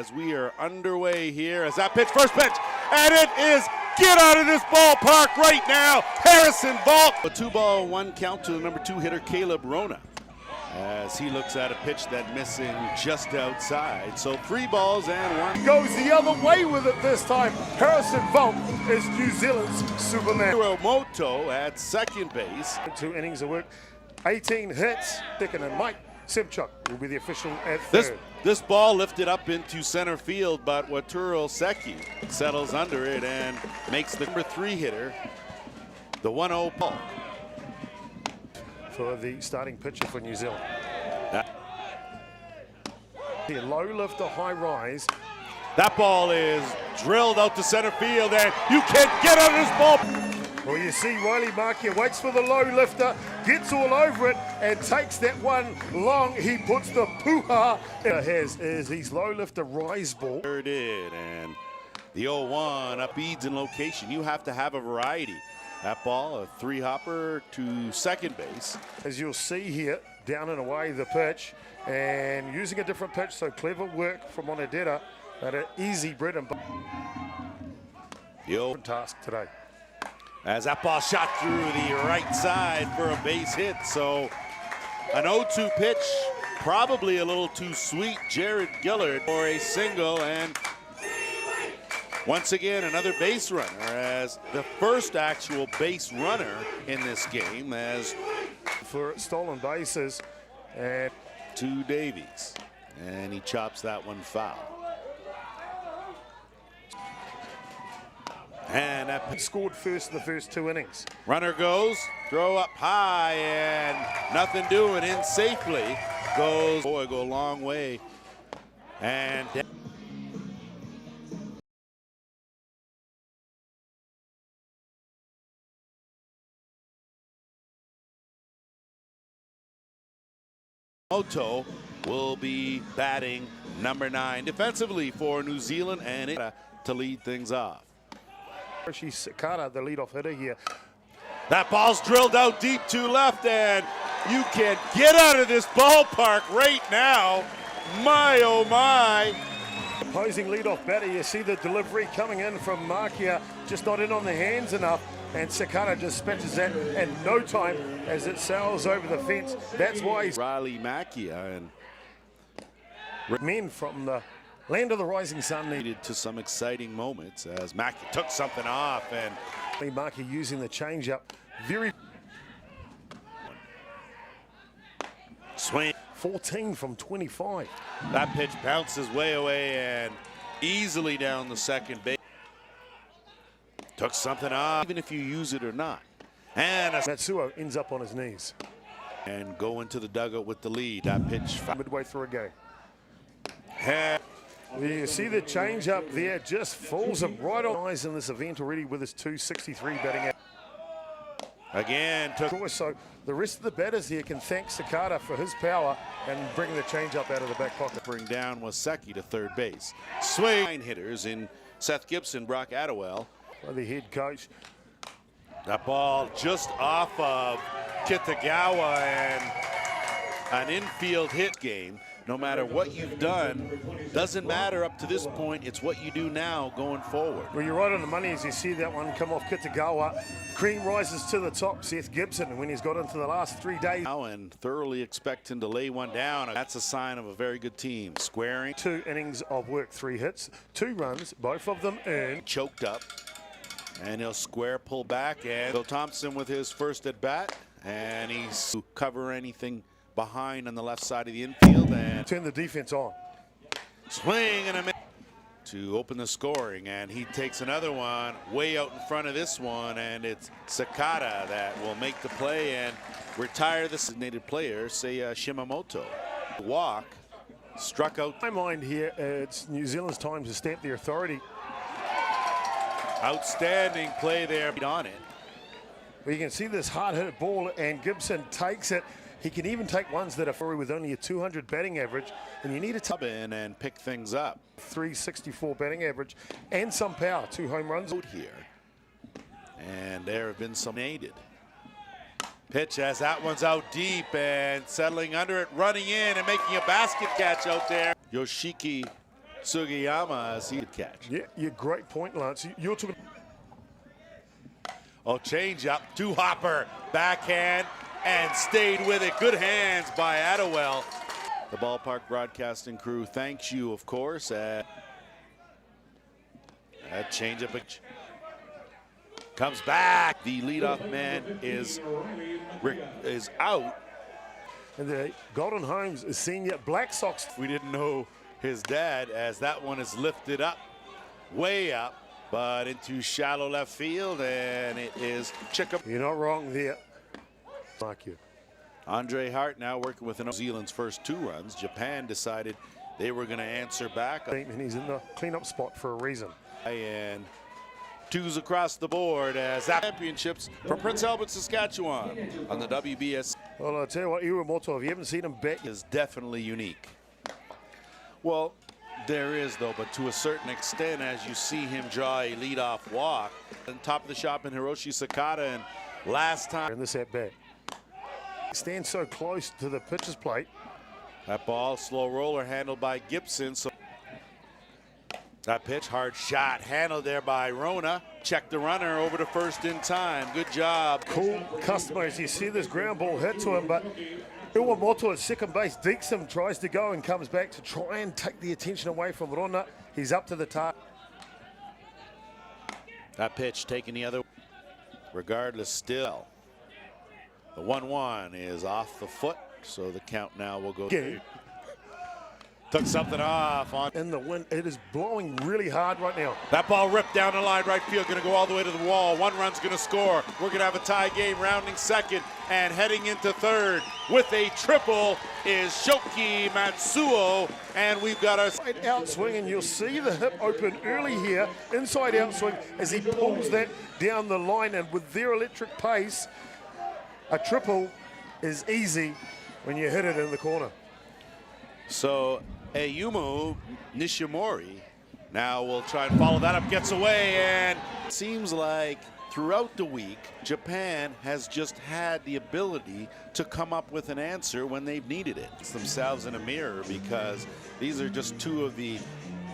as we are underway here as that pitch, first pitch, and it is get out of this ballpark right now, Harrison Vault. A 2-1 count to the number 2 hitter, Caleb Rona, as he looks at a pitch that missing just outside. So 3 balls and 1. Goes the other way with it this time. Harrison Vault is New Zealand's Superman. Moto at second base. 2 innings of work, 18 hits. Dickin and Mike Simchuk will be the official at third. This ball lifted up into center field, but Waturo Seki settles under it and makes the number 3 hitter the 1-0 ball. For the starting pitcher for New Zealand. The low lift, a high rise. That ball is drilled out to center field, and you can't get out of this ball. Well, you see Riley Markia waits for the low lifter, gets all over it, and takes that one long. He puts the poo-ha. Has is his low lifter rise ball. Sure did, and the 0-1 up speeds and location. You have to have a variety. That ball, a 3-hopper to second base. As you'll see here, down and away the pitch, and using a different pitch, so clever work from Onedera at an easy bread and butter task today. As that ball shot through the right side for a base hit, so an 0-2 pitch, probably a little too sweet. Jared Gillard for a single, and once again another base runner, as the first actual base runner in this game, as for stolen bases, and to Davies, and he chops that one foul. And that scored first in the first 2 innings. Runner goes, throw up high, and nothing doing in safely. Goes, boy, go a long way. And Moto will be batting number 9 defensively for New Zealand, and it to lead things off. She's Sakata, the leadoff hitter here. That ball's drilled out deep to left, and you can get out of this ballpark right now. My, oh my. Opposing leadoff batter, you see the delivery coming in from Markia, just not in on the hands enough, and Sakata dispatches that in no time as it sails over the fence. That's why he's Riley Macchia, and men from the land of the rising sun needed to some exciting moments as Macchia took something off, and Markia using the changeup. Very swing. 14 from 25. That pitch bounces way away and easily down the second base. Took something off, even if you use it or not. And Matsuo ends up on his knees. And go into the dugout with the lead. That pitch midway through a game. And you see the change up there, just falls him right on eyes in this event already with his 263 batting out. Again, so the rest of the batters here can thank Sakata for his power and bringing the change up out of the back pocket. Bring down Waseki to third base. Swing. 9 hitters in Seth Gibson, Brock Attewell. The head coach. That ball just off of Kitagawa, and an infield hit game. No matter what you've done, doesn't matter up to this point. It's what you do now going forward. Well, you're right on the money as you see that one come off Kitagawa. Cream rises to the top, Seth Gibson, when he's got into the last 3 days. Now and thoroughly expecting to lay one down. That's a sign of a very good team. Squaring. 2 innings of work, 3 hits, 2 runs, both of them earned. Choked up, and he'll square pull back. And Bill Thompson with his first at bat, and he's to cover anything behind on the left side of the infield and turn the defense on. Swing and a miss to open the scoring, and he takes another one way out in front of this one, and it's Sakata that will make the play and retire the designated player, say Shimamoto. Walk, struck out. In my mind here, it's New Zealand's time to stamp their authority. Outstanding play there on it. Well, you can see this hard-hit ball, and Gibson takes it. He can even take ones that are with only a 200 batting average, and you need to tub in and pick things up. 364 batting average and some power. 2 home runs out here, and there have been some needed. Pitch as that one's out deep and settling under it, running in and making a basket catch out there. Yoshiki Sugiyama as he could catch. Yeah, yeah, great point, Lance. You're talking. Oh, change up to Hopper, backhand, and stayed with it. Good hands by Attewell. The ballpark broadcasting crew thanks you, of course. That change up comes back. The leadoff man is out. And the Golden Homes senior Black Sox. We didn't know his dad, as that one is lifted up, way up, but into shallow left field, and it is Chicka. You're not wrong there. Thank you. Andre Hart now working with New Zealand's first 2 runs. Japan decided they were going to answer back. And he's in the cleanup spot for a reason. And 2s across the board as that championships from Prince Albert, Saskatchewan on the WBS. Well, I'll tell you what, Iwamoto, if you haven't seen him back, Is definitely unique. Well, there is, though, but to a certain extent, as you see him draw a leadoff walk. On top of the shop in Hiroshi Sakata, and last time in this at bat. Stands so close to the pitcher's plate. that ball, slow roller handled by Gibson. So that pitch, hard shot, handled there by Rona. Check the runner over to first in time. Good job. Cool customer as you see this ground ball hit to him, but Iwamoto at second base. Deaksum tries to go and comes back to try and take the attention away from Rona. He's up to the target. That pitch taken the other way. Regardless, still. The 1-1 is off the foot, so the count now will go. Yeah. Took something off on. In the wind, it is blowing really hard right now. That ball ripped down the line, right field, going to go all the way to the wall. 1 run's going to score. We're going to have a tie game, rounding second and heading into third with a triple is Shoki Matsuo, and we've got our Inside out swing, and you'll see the hip open early here. Inside out swing as he pulls that down the line, and with their electric pace, a triple is easy when you hit it in the corner. So Ayumu Nishimori now will try and follow that up, gets away, and it seems like throughout the week, Japan has just had the ability to come up with an answer when they've needed it. It's themselves in a mirror, because these are just 2 of the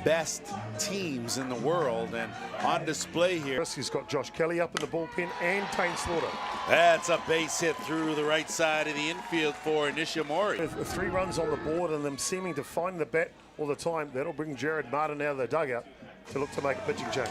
best teams in the world, and on display here. He's got Josh Kelly up in the bullpen and Tane Slaughter. That's a base hit through the right side of the infield for Nishimori. With 3 runs on the board and them seeming to find the bat all the time, that'll bring Jared Martin out of the dugout to look to make a pitching change.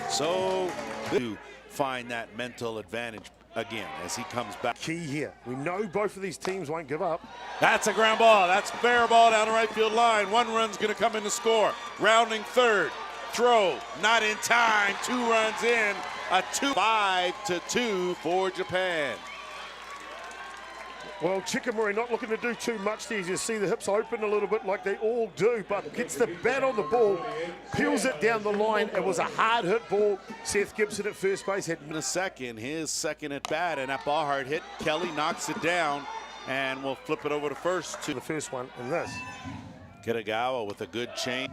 So to find that mental advantage again as he comes back. Key here. We know both of these teams won't give up. That's a ground ball. That's a fair ball down the right field line. 1 run's going to come in to score. Rounding third. Throw. Not in time. 2 runs in. A 5-2 for Japan. Well, Chikamori not looking to do too much there. As you see the hips open a little bit like they all do, but gets the bat on the ball, peels it down the line. It was a hard hit ball. Seth Gibson at first base had In a second, his second at bat, and that ball hard hit. Kelly knocks it down, and we'll flip it over to first to the first one in this. Kitagawa with a good change.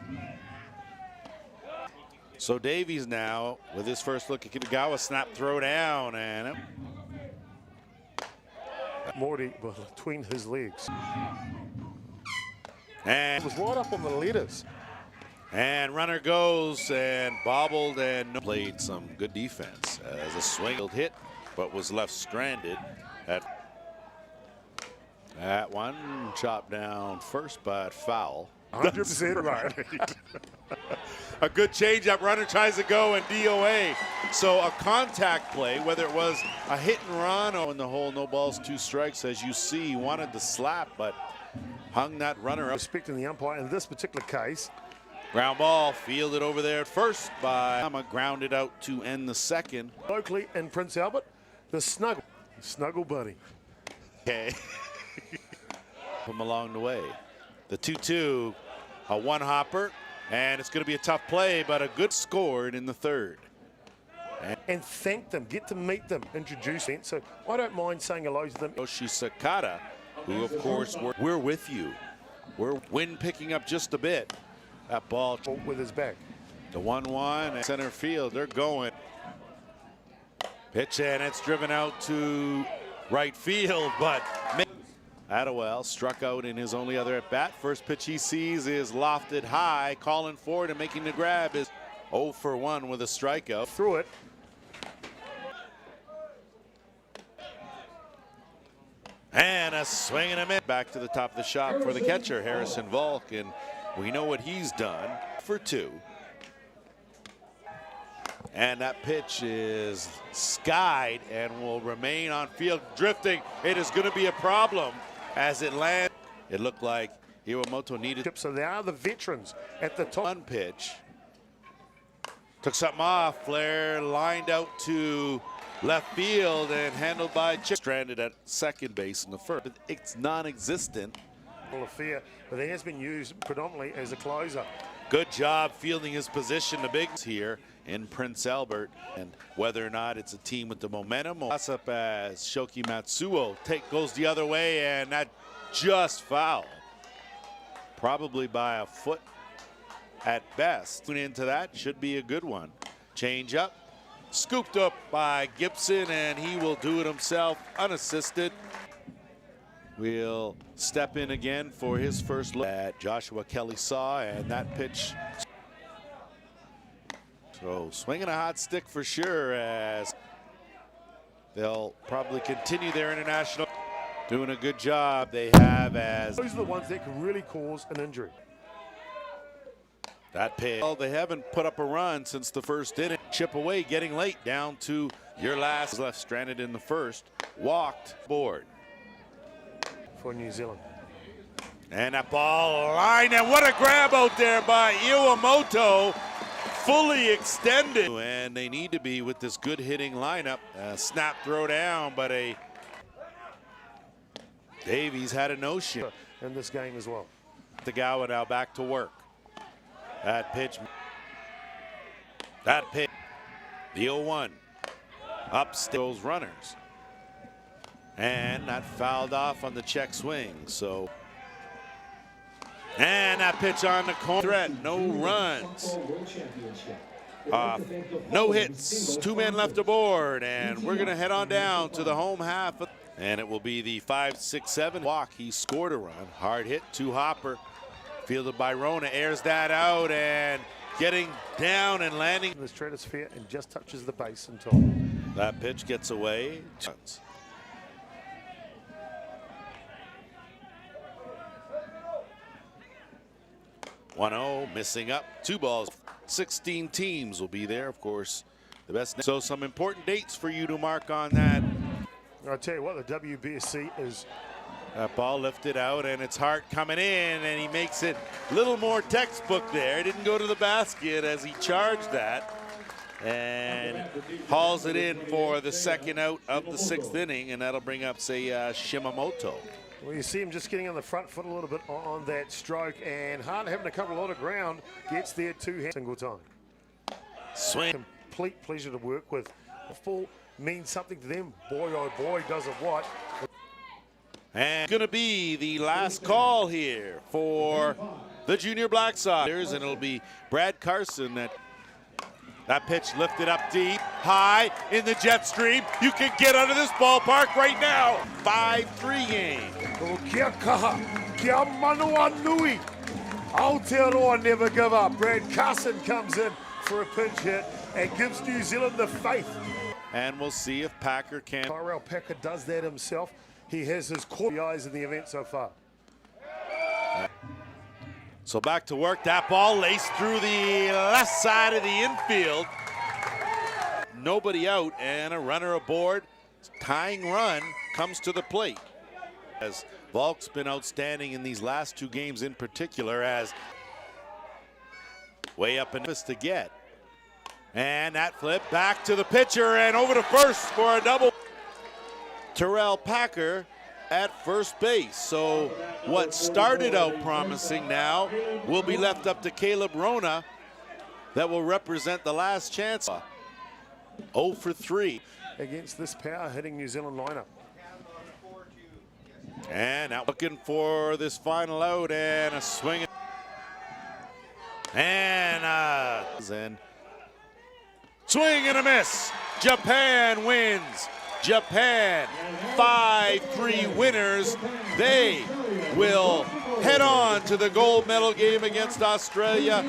So Davies now with his first look at Kitagawa, snap, throw down, and Morty between his legs. And it was right up on the letters. And runner goes and bobbled and played some good defense as a swing hit, but was left stranded at that one. Chopped down first, but foul. 100% right. A good changeup. Runner tries to go and DOA. So a contact play, whether it was a hit and run or in the hole, no balls, 2 strikes. As you see, he wanted to slap, but hung that runner up. Respecting the umpire in this particular case. Ground ball fielded over there at first by Yama, grounded out to end the second. Locally in Prince Albert, the Snuggle Buddy. Okay. Come along the way. The 2-2, a 1-hopper, and it's going to be a tough play, but a good score in the third. And thank them, get to meet them, introduce them. So I don't mind saying hello to them. Yoshi Sakata, who of course we're with you. We're wind picking up just a bit. That ball with his back. The 1-1 center field, they're going. Pitch, and it's driven out to right field, but Attewell struck out in his only other at-bat. First pitch he sees is lofted high. Calling forward and making the grab is 0 for 1 with a strikeout. Through it. And a swing and a miss. Back to the top of the shop for the catcher, Harrison Volk, and we know what he's done. For 2. And that pitch is skied and will remain on field drifting. It is going to be a problem as it lands. It looked like Iwamoto needed. So they are the veterans at the top. One pitch. Took something off. Flair lined out to left field and handled by Chip. Stranded at second base in the first. It's non-existent. Affair, but he has been used predominantly as a closer. Good job fielding his position. The bigs here in Prince Albert, and whether or not it's a team with the momentum. Toss up as Shoki Matsuo goes the other way, and that just foul. Probably by a foot at best. Into that should be a good one. Change up, scooped up by Gibson, and he will do it himself unassisted. Will step in again for his first look at Joshua Kelly saw, and that pitch. So swinging a hot stick for sure, as they'll probably continue their international. Doing a good job they have as. Those are the ones that can really cause an injury. That pitch. Well, they haven't put up a run since the first inning. Chip away, getting late, down to your last. Left stranded in the first. Walked board. For New Zealand. And that ball line, and what a grab out there by Iwamoto. Fully extended. And they need to be with this good hitting lineup. Snap throw down, but Davies had a no-show. In this game as well. Tagawa now back to work. That pitch. The 0-1. Upstairs runners. And that fouled off on the check swing. So, and that pitch on the corner. Threat, no runs. No hits, 2 men left aboard, and we're gonna head on down to the home half. And it will be the 5-6-7 walk. He scored a run, hard hit to Hopper. Fielded by Rona, airs that out and getting down and landing. In the stratosphere and just touches the base until. That pitch gets away. 1-0, missing up, 2 balls. 16 teams will be there, of course. The best. So some important dates for you to mark on that. I'll tell you what, the WBSC is. That ball lifted out, and it's Hart coming in, and he makes it a little more textbook there. Didn't go to the basket as he charged that, and hauls it in for the second out of the 6th inning, and that'll bring up, say, Shimamoto. Well, you see him just getting on the front foot a little bit on that stroke, and Hart having to cover a lot of ground, gets there 2 hands single time. Swing. Complete pleasure to work with. A full means something to them. Boy, oh boy, does it what. And going to be the last call here for the Junior Black Sox. And it'll be Brad Carson. That pitch lifted up deep, high in the jet stream. You can get out of this ballpark right now. 5-3 game. Kia kaha, kia manoa nui. Aotearoa never give up. Brad Carson comes in for a pinch hit and gives New Zealand the faith. And we'll see if Packer can. Tyrell Packer does that himself. He has his core eyes in the event so far. So back to work. That ball laced through the left side of the infield. Nobody out and a runner aboard. Tying run comes to the plate. As Volk's been outstanding in these last 2 games in particular, as way up in to get. And that flip back to the pitcher and over to first for a double. Terrell Packer at first base. So what started out promising now will be left up to Caleb Rona. That will represent the last chance. 0 for 3. Against this power hitting New Zealand lineup. And now looking for this final out and a swing. And swing and a miss. Japan wins Japan, 5-3 winners. They will head on to the gold medal game against Australia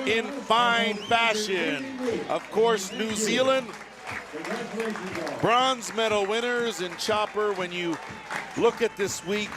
in fine fashion. Of course, New Zealand, bronze medal winners in chopper. When you look at this week,